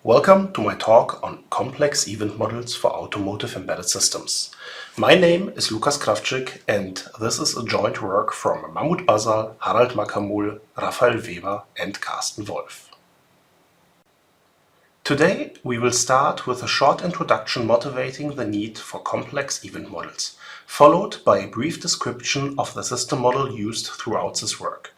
Welcome to my talk on complex event models for automotive embedded systems. My name is Lukas Krawczyk and this is a joint work from Mahmoud Bazzal, Harald Mackamul, Raphael and Carsten Wolff. Today we will start with a short introduction motivating the need for complex event models, followed by a brief description of the system model used throughout this work.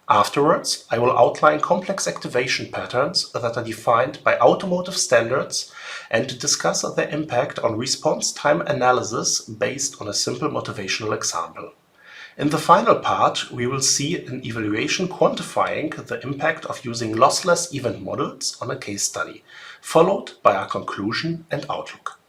Afterwards, I will outline complex activation patterns that are defined by automotive standards and discuss their impact on response time analysis based on a simple motivational example. In the final part, we will see an evaluation quantifying the impact of using lossless event models on a case study, followed by our conclusion and outlook.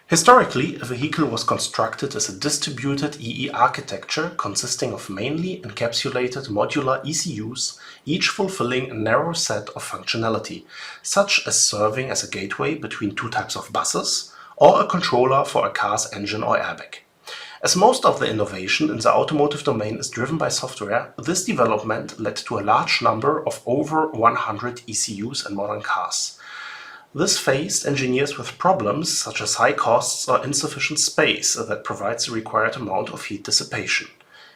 Historically, a vehicle was constructed as a distributed EE architecture consisting of mainly encapsulated modular ECUs, each fulfilling a narrow set of functionality, such as serving as a gateway between two types of buses or a controller for a car's engine or airbag. As most of the innovation in the automotive domain is driven by software, this development led to a large number of over 100 ECUs in modern cars. This faced engineers with problems such as high costs or insufficient space that provides the required amount of heat dissipation.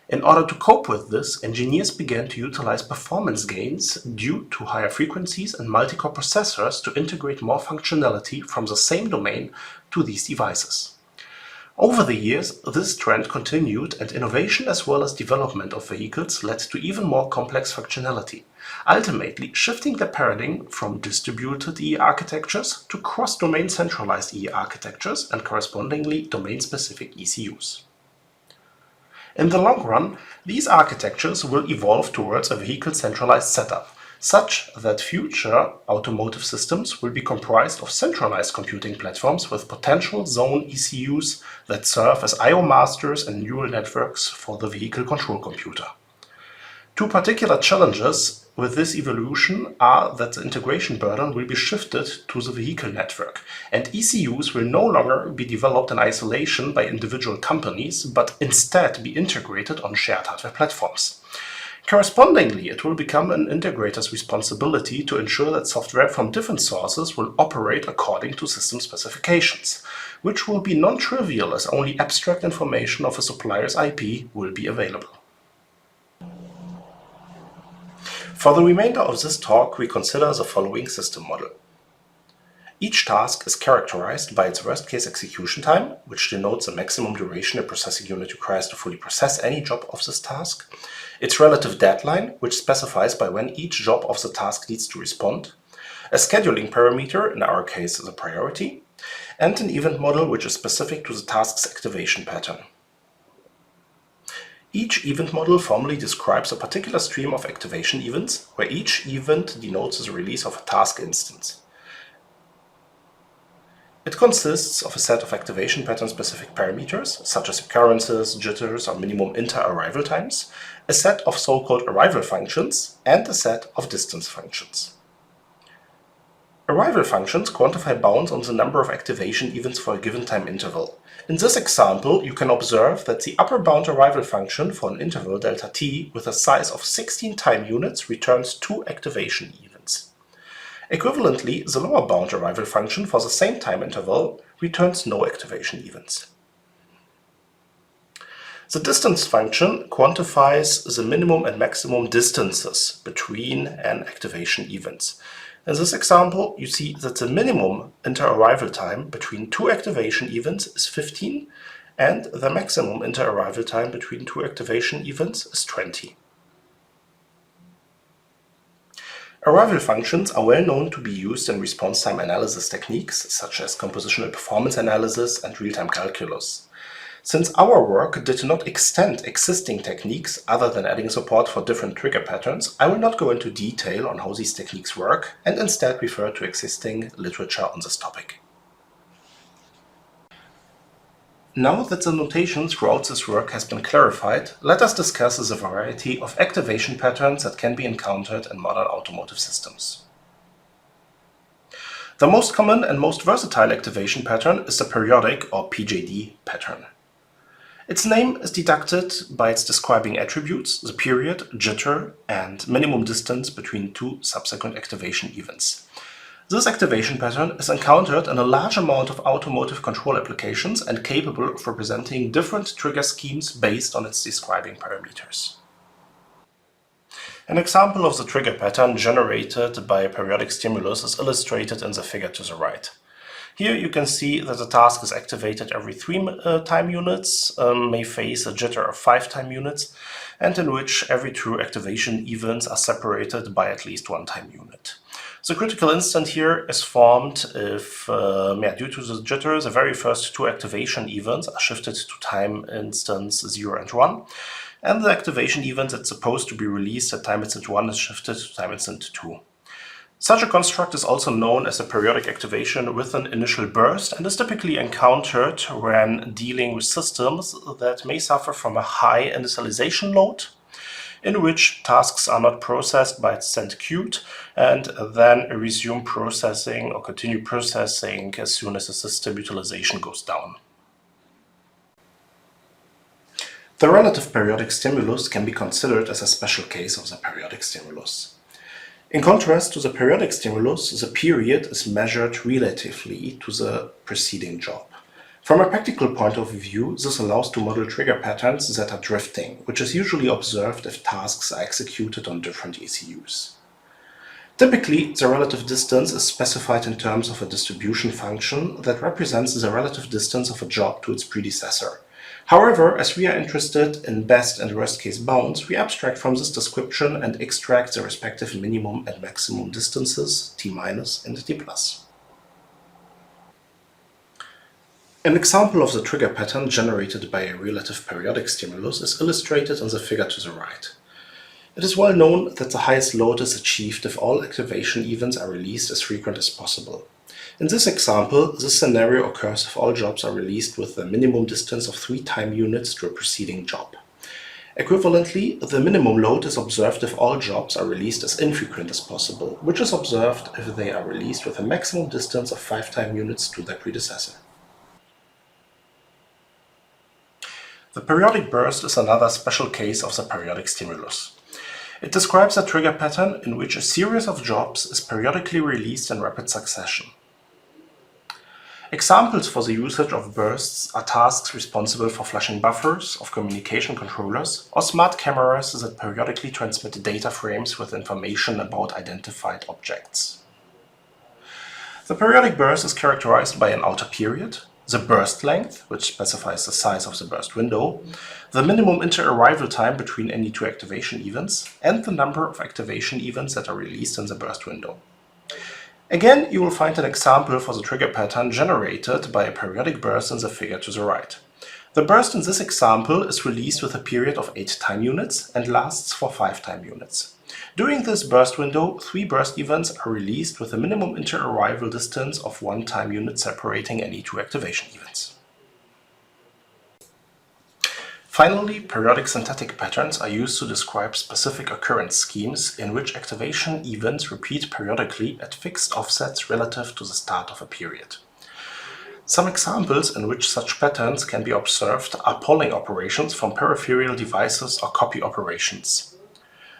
In order to cope with this, engineers began to utilize performance gains due to higher frequencies and multi-core processors to integrate more functionality from the same domain to these devices. Over the years, this trend continued and innovation as well as development of vehicles led to even more complex functionality, ultimately shifting the paradigm from distributed EE architectures to cross-domain centralized EE architectures and correspondingly domain-specific ECUs. In the long run, these architectures will evolve towards a vehicle-centralized setup, such that future automotive systems will be comprised of centralized computing platforms with potential zone ECUs that serve as I/O masters and neural networks for the vehicle control computer. Two particular challenges with this evolution are that the integration burden will be shifted to the vehicle network, and ECUs will no longer be developed in isolation by individual companies, but instead be integrated on shared hardware platforms. Correspondingly, it will become an integrator's responsibility to ensure that software from different sources will operate according to system specifications, which will be non-trivial as only abstract information of a supplier's IP will be available. For the remainder of this talk, we consider the following system model. Each task is characterized by its worst-case execution time, which denotes the maximum duration a processing unit requires to fully process any job of this task, its relative deadline, which specifies by when each job of the task needs to respond, a scheduling parameter, in our case the priority, and an event model which is specific to the task's activation pattern. Each event model formally describes a particular stream of activation events, where each event denotes the release of a task instance. It consists of a set of activation pattern-specific parameters, such as occurrences, jitters, or minimum inter-arrival times, a set of so-called arrival functions, and a set of distance functions. Arrival functions quantify bounds on the number of activation events for a given time interval. In this example, you can observe that the upper bound arrival function for an interval delta t with a size of 16 time units returns 2 activation events. Equivalently, the lower bound arrival function for the same time interval returns no activation events. The distance function quantifies the minimum and maximum distances between an activation events. In this example, you see that the minimum inter-arrival time between two activation events is 15 and the maximum inter-arrival time between two activation events is 20. Arrival functions are well known to be used in response time analysis techniques such as compositional performance analysis and real-time calculus. Since our work did not extend existing techniques other than adding support for different trigger patterns, I will not go into detail on how these techniques work and instead refer to existing literature on this topic. Now that the notation throughout this work has been clarified, let us discuss the variety of activation patterns that can be encountered in modern automotive systems. The most common and most versatile activation pattern is the periodic or PJD pattern. Its name is deducted by its describing attributes, the period, jitter, and minimum distance between two subsequent activation events. This activation pattern is encountered in a large amount of automotive control applications and capable of representing different trigger schemes based on its describing parameters. An example of the trigger pattern generated by a periodic stimulus is illustrated in the figure to the right. Here you can see that the task is activated every 3 time units, may face a jitter of 5 time units, and in which every 2 activation events are separated by at least 1 time unit. The critical instant here is formed if, due to the jitter, the very first 2 activation events are shifted to time instance 0 and 1, and the activation event that's supposed to be released at time instant 1 is shifted to time instant 2. Such a construct is also known as a periodic activation with an initial burst and is typically encountered when dealing with systems that may suffer from a high initialization load, in which tasks are not processed by its send queued and then resume processing or continue processing as soon as the system utilization goes down. The relative periodic stimulus can be considered as a special case of the periodic stimulus. In contrast to the periodic stimulus, the period is measured relatively to the preceding job. From a practical point of view, this allows to model trigger patterns that are drifting, which is usually observed if tasks are executed on different ECUs. Typically, the relative distance is specified in terms of a distribution function that represents the relative distance of a job to its predecessor. However, as we are interested in best and worst case bounds, we abstract from this description and extract the respective minimum and maximum distances, T- and T+. An example of the trigger pattern generated by a relative periodic stimulus is illustrated in the figure to the right. It is well known that the highest load is achieved if all activation events are released as frequent as possible. In this example, this scenario occurs if all jobs are released with a minimum distance of 3 time units to a preceding job. Equivalently, the minimum load is observed if all jobs are released as infrequent as possible, which is observed if they are released with a maximum distance of 5 time units to their predecessor. The periodic burst is another special case of the periodic stimulus. It describes a trigger pattern in which a series of jobs is periodically released in rapid succession. Examples for the usage of bursts are tasks responsible for flushing buffers of communication controllers or smart cameras that periodically transmit data frames with information about identified objects. The periodic burst is characterized by an outer period, the burst length, which specifies the size of the burst window, the minimum inter-arrival time between any 2 activation events, and the number of activation events that are released in the burst window. Again, you will find an example for the trigger pattern generated by a periodic burst in the figure to the right. The burst in this example is released with a period of 8 time units and lasts for 5 time units. During this burst window, 3 burst events are released with a minimum inter-arrival distance of 1 time unit separating any 2 activation events. Finally, periodic syntactic patterns are used to describe specific occurrence schemes in which activation events repeat periodically at fixed offsets relative to the start of a period. Some examples in which such patterns can be observed are polling operations from peripheral devices or copy operations.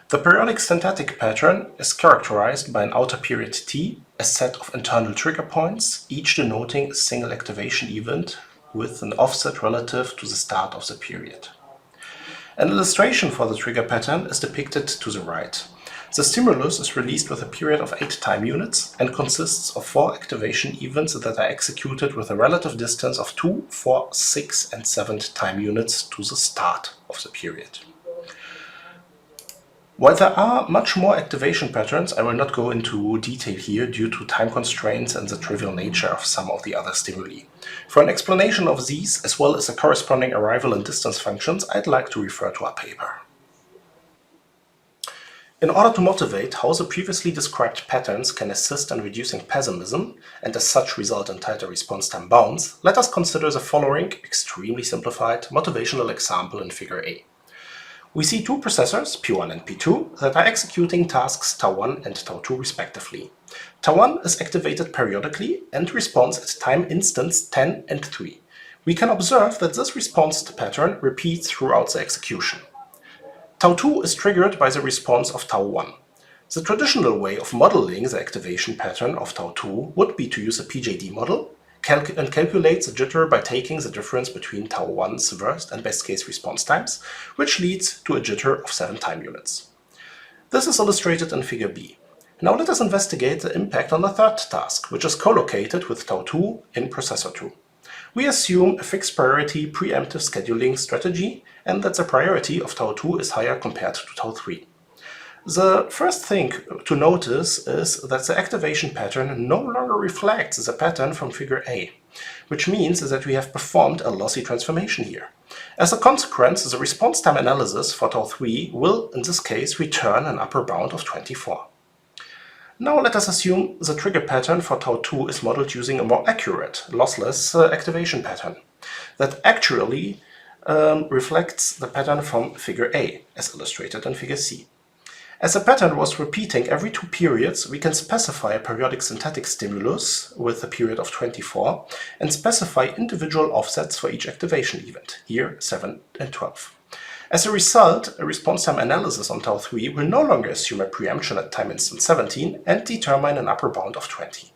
The periodic syntactic pattern is characterized by an outer period T, a set of internal trigger points, each denoting a single activation event with an offset relative to the start of the period. An illustration for the trigger pattern is depicted to the right. The stimulus is released with a period of 8 time units and consists of 4 activation events that are executed with a relative distance of 2, 4, 6 and 7 time units to the start of the period. While there are much more activation patterns, I will not go into detail here due to time constraints and the trivial nature of some of the other stimuli. For an explanation of these, as well as the corresponding arrival and distance functions, I'd like to refer to our paper. In order to motivate how the previously described patterns can assist in reducing pessimism, and as such result in tighter response time bounds, let us consider the following extremely simplified motivational example in Figure A. We see 2 processors, P1 and P2, that are executing tasks tau1 and tau2 respectively. Tau1 is activated periodically and responds at time instants 10 and 3, We can observe that this response pattern repeats throughout the execution. Tau 2 is triggered by the response of Tau 1. The traditional way of modeling the activation pattern of Tau 2 would be to use a PJD model and calculate the jitter by taking the difference between Tau 1's worst and best case response times, which leads to a jitter of 7 time units. This is illustrated in Figure B. Now let us investigate the impact on the third task, which is co-located with Tau 2 in processor 2. We assume a fixed priority preemptive scheduling strategy and that the priority of Tau 2 is higher compared to Tau 3. The first thing to notice is that the activation pattern no longer reflects the pattern from Figure A, which means that we have performed a lossy transformation here. As a consequence, the response time analysis for Tau 3 will, in this case, return an upper bound of 24. Now let us assume the trigger pattern for Tau 2 is modeled using a more accurate, lossless activation pattern that actually reflects the pattern from Figure A, as illustrated in Figure C. As the pattern was repeating every 2 periods, we can specify a periodic synthetic stimulus with a period of 24 and specify individual offsets for each activation event, here 7 and 12. As a result, a response time analysis on Tau 3 will no longer assume a preemption at time instant 17 and determine an upper bound of 20.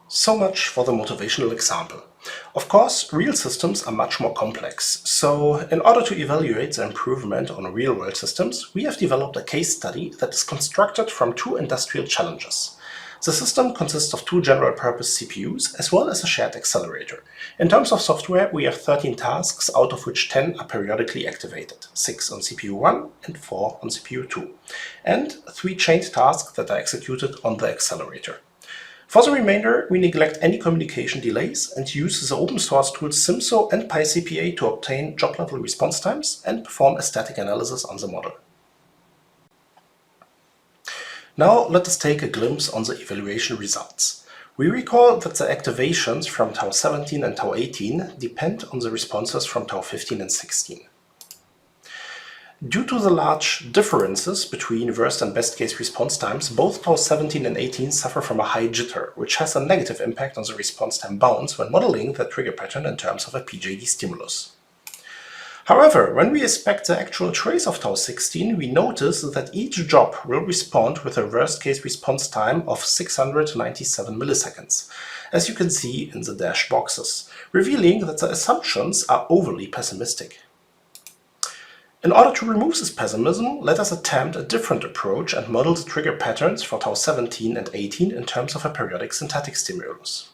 So much for the motivational example. Of course, real systems are much more complex, so in order to evaluate the improvement on real-world systems, we have developed a case study that is constructed from 2 industrial challenges. The system consists of 2 general-purpose CPUs as well as a shared accelerator. In terms of software, we have 13 tasks, out of which 10 are periodically activated, 6 on CPU 1 and 4 on CPU 2, and 3 chained tasks that are executed on the accelerator. For the remainder, we neglect any communication delays and use the open source tools SIMSO and PyCPA to obtain job-level response times and perform a static analysis on the model. Now let us take a glimpse on the evaluation results. We recall that the activations from Tau 17 and Tau 18 depend on the responses from Tau 15 and 16. Due to the large differences between worst and best case response times, both Tau 17 and 18 suffer from a high jitter, which has a negative impact on the response time bounds when modeling the trigger pattern in terms of a PJD stimulus. However, when we inspect the actual trace of Tau 16, we notice that each job will respond with a worst case response time of 697 milliseconds, as you can see in the dashed boxes, revealing that the assumptions are overly pessimistic. In order to remove this pessimism, let us attempt a different approach and model the trigger patterns for Tau 17 and 18 in terms of a periodic synthetic stimulus.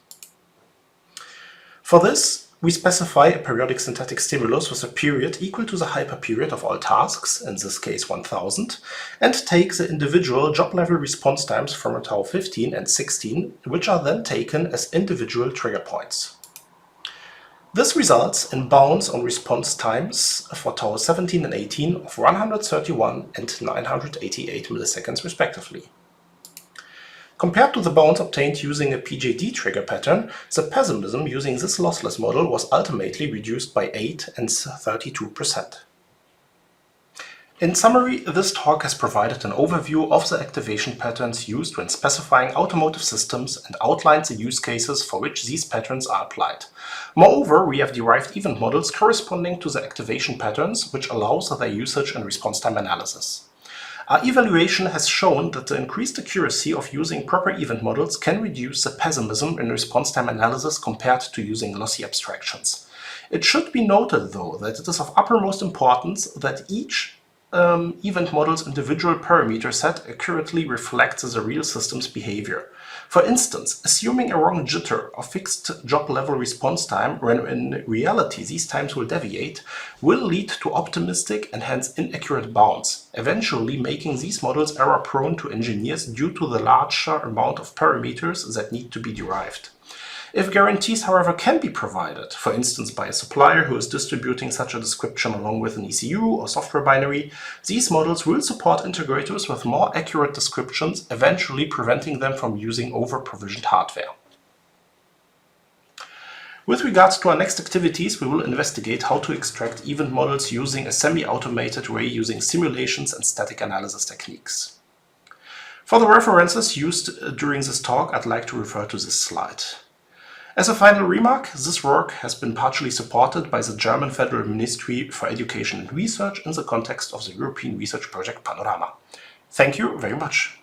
For this, we specify a periodic synthetic stimulus with a period equal to the hyperperiod of all tasks, in this case 1000, and take the individual job-level response times from Tau 15 and 16, which are then taken as individual trigger points. This results in bounds on response times for Tau 17 and 18 of 131 and 988 milliseconds respectively. Compared to the bounds obtained using a PJD trigger pattern, the pessimism using this lossless model was ultimately reduced by 8 and 32%. In summary, this talk has provided an overview of the activation patterns used when specifying automotive systems and outlined the use cases for which these patterns are applied. Moreover, we have derived event models corresponding to the activation patterns, which allows their usage in response time analysis. Our evaluation has shown that the increased accuracy of using proper event models can reduce the pessimism in response time analysis compared to using lossy abstractions. It should be noted, though, that it is of uppermost importance that each event model's individual parameter set accurately reflects the real system's behavior. For instance, assuming a wrong jitter or fixed job level response time when in reality these times will deviate, will lead to optimistic and hence inaccurate bounds, eventually making these models error prone to engineers due to the larger amount of parameters that need to be derived. If guarantees, however, can be provided, for instance by a supplier who is distributing such a description along with an ECU or software binary, these models will support integrators with more accurate descriptions, eventually preventing them from using over-provisioned hardware. With regards to our next activities, we will investigate how to extract event models using a semi-automated way using simulations and static analysis techniques. For the references used during this talk, I'd like to refer to this slide. As a final remark, this work has been partially supported by the German Federal Ministry for Education and Research in the context of the European Research Project Panorama. Thank you very much.